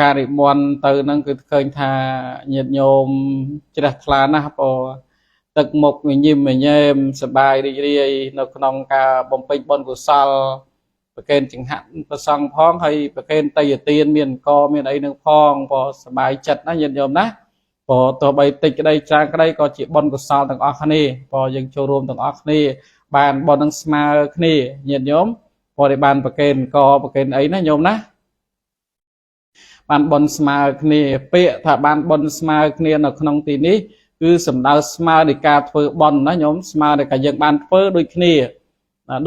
ការរិមន់ទៅនឹងគឺឃើញថាញាតិញោមជ្រះថ្លាណាស់ពោទឹកមុខញញឹមញញែមសប្បាយរីករាយនៅក្នុងការបំពេញបុណ្យកុសលប្រកេនចង្ហាន់ប្រសង់ផងហើយប្រកេនតយទានមានកមានអីនឹងផងពោសប្បាយចិត្តណាញាតិញោមណាពោទោះបីតិចក្តីច្រើនក្តីក៏ជាបុណ្យកុសលទាំងអស់គ្នាពោយើងចូលរួមទាំងអស់គ្នាបានបុណ្យនឹងស្មើគ្នាញាតិញោមពោដែលបានប្រកេនកប្រកេនអីណាញោមណាបានបនស្មើគ្នាពាក្យថាបានបនស្មើគ្នានៅក្នុងទីនេះគឺសំដៅស្មើនៃការធ្វើបនណាញោមស្មើនៃការយើងបានធ្វើដូចគ្នា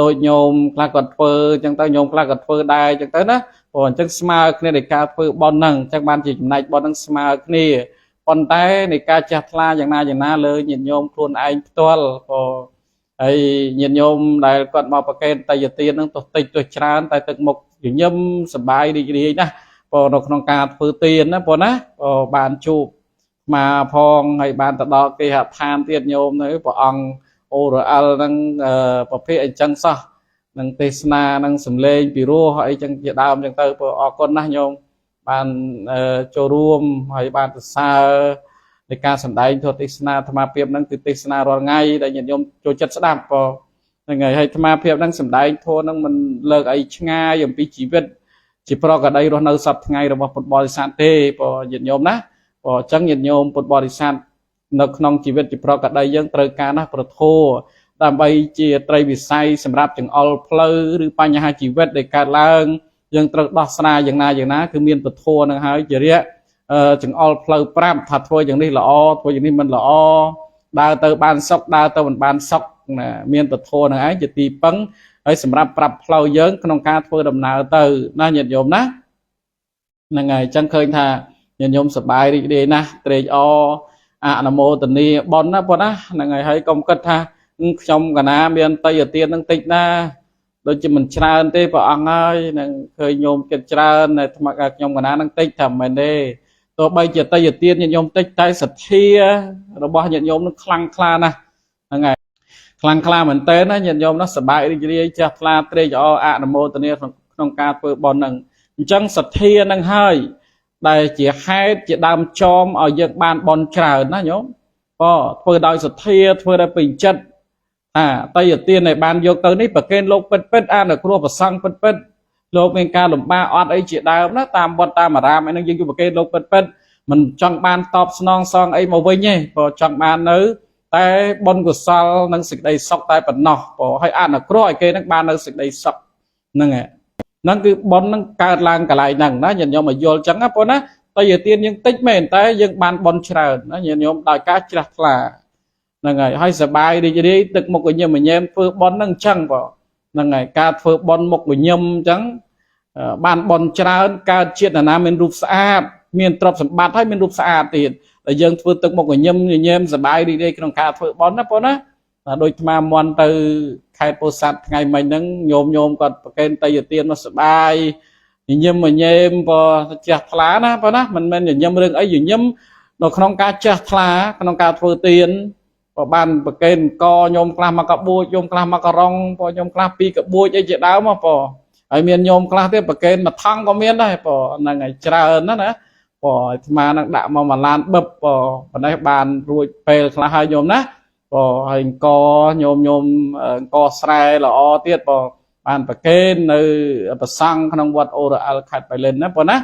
ដូចញោមខ្លះគាត់ធ្វើអញ្ចឹងទៅញោមខ្លះគាត់ធ្វើដែរអញ្ចឹងទៅណាព្រោះអញ្ចឹងស្មើគ្នានៃការធ្វើបនហ្នឹងអញ្ចឹងបានជាចំណែកបនហ្នឹងស្មើគ្នាប៉ុន្តែនៃការចាស់ថ្លាយ៉ាងណាលើញាតិញោមខ្លួនឯងផ្ទាល់ព្រោះហើយញាតិញោមដែលគាត់មកប្រកេនតយទានហ្នឹងទោះតិចទោះច្រើនតែទឹកមុខញញឹមសប្បាយរីករាយណាព្រោះនៅក្នុងការធ្វើទានណាព្រោះណាបានជួបមកផងហើយបានទៅដល់គេហដ្ឋានទៀតញោមនៅព្រះអង្គអូរអិលនឹងប្រភេទអញ្ចឹងសោះនឹងទេសនានឹងសំឡេងពីរោះអីចឹងជាដើមចឹងទៅព្រោះអរគុណណាស់ញោមបានចូលរួមហើយបានសរសើរនៃការសម្ដែងធម៌ទេសនាអាត្មាភាពហ្នឹងគឺទេសនារាល់ថ្ងៃដែលញាតិញោមចូលចិត្តស្ដាប់ព្រោះហ្នឹងហើយអាត្មាភាពហ្នឹងសម្ដែងធម៌ហ្នឹងមិនលើកអីឆ្ងាយអំពីជីវិតជាប្រកដីរស់នៅសប្តាហ៍ថ្ងៃរបស់ពុទ្ធបរិស័ទទេព្រោះញាតិញោមណាព្រោះអញ្ចឹងញាតិញោមពុទ្ធបរិស័ទនៅក្នុងជីវិតជាប្រកដីយើងត្រូវការណាស់ប្រធោដើម្បីជាត្រីវិស័យសម្រាប់ចង្អុលផ្លូវឬបញ្ហាជីវិតដែលកើតឡើងយើងត្រូវដោះស្រាយយ៉ាងណាគឺមានប្រធោនឹងហើយជារយៈចង្អុលផ្លូវប្រាប់ថាធ្វើយ៉ាងនេះល្អធ្វើយ៉ាងនេះមិនល្អដើរទៅបានសុខដើរទៅមិនបានសុខមានប្រធោនឹងឯងជាទីពឹងហើយសម្រាប់ប្រាប់ផ្លូវយើងក្នុងការធ្វើដំណើរទៅណាញាតិញោមណាហ្នឹងហើយអញ្ចឹងឃើញថាញាតិញោមសប្បាយរីករាយណាស់ត្រេកអរអនុមោទនាបុណ្យណាប៉ុណ្ណាហ្នឹងហើយកុំគិតថាខ្ញុំកណាមានតយទាននឹងតិចណាដូចជាមិនច្រើនទេព្រះអង្គហើយនឹងឃើញញោមចិត្តច្រើនតែថ្មខ្ញុំកណានឹងតិចថាមិនទេទោះបីជាតយទានញាតិញោមតិចតែសទ្ធារបស់ញាតិញោមនឹងខ្លាំងក្លាណាស់ហ្នឹងហើយខ្លាំងក្លាមែនតើណាញាតិញោមណាសប្បាយរីករាយចាស់ថ្លាត្រេកអរអនុមោទនាក្នុងការធ្វើបុណ្យហ្នឹងអញ្ចឹងសទ្ធានឹងហើយដែលជាហេតុជាដើមចមឲ្យយើងបានបុណ្យច្រើនណាញោមក៏ធ្វើដោយសទ្ធាធ្វើដោយពេញចិត្តតយទានដែលបានយកទៅនេះប្រកេនលោកពិតអនុគ្រោះប្រសង់ពិតលោកមានការលំបាកអត់អីជាដើមណាតាមវត្តតាមអារាមឯនឹងយើងយកប្រកេនលោកពិតមិនចង់បានតបស្នងសងអីមកវិញទេព្រោះចង់បាននៅតែបុណ្យកុសលនិងសេចក្តីសុខតែប៉ុណ្ណោះព្រោះឲ្យអនុគ្រោះឲ្យគេនឹងបាននៅសេចក្តីសុខហ្នឹងហ្នឹងគឺបុណ្យនឹងកើតឡើងកន្លែងហ្នឹងណាញាតិញោមមកយល់ចឹងណាព្រោះណាតយទានយើងតិចមែនតែយើងបានបុណ្យច្រើនណាញាតិញោមដោយការជ្រះថ្លាហ្នឹងហើយសប្បាយរីករាយទឹកមុខញញឹមញញែមធ្វើបុណ្យហ្នឹងចឹងបងហ្នឹងហើយការធ្វើបុណ្យមុខញញឹមចឹងបានបុណ្យច្រើនកើតជាតិណាមានរូបស្អាតមានទ្រព្យសម្បត្តិហើយមានរូបស្អាតទៀតតែយើងធ្វើទឹកមុខញញឹមញញែមសប្បាយរីករាយក្នុងការធ្វើបុណ្យណាបងណាដូចថ្មមន់ទៅខេត្តពោធិ៍សាត់ថ្ងៃមិញហ្នឹងញោមគាត់ប្រកេនតយទានមកសប្បាយញញឹមញញែមបើចាស់ថ្លាណាបងណាមិនមែនញញឹមរឿងអីញញឹមនៅក្នុងការចាស់ថ្លាក្នុងការធ្វើទានក៏បានប្រកេនកញោមខ្លះមកកបួចញោមខ្លះមកករងព្រោះញោមខ្លះពីកបួចអីជាដើមហ៎បងហើយមានញោមខ្លះទៀតប្រកេនមួយថងក៏មានដែរបងហ្នឹងហើយច្រើនណាបងអាត្មានឹងដាក់មក1ឡានបឹបបងប៉ុណ្ណេះបានរួចពេលខ្លះហើយញោមណាបងហើយអង្គញោមអង្គស្រែល្អទៀតបងបានប្រកេននៅប្រសង់ក្នុងវត្តអូរអិលខេត្តបៃលិនណាបងណា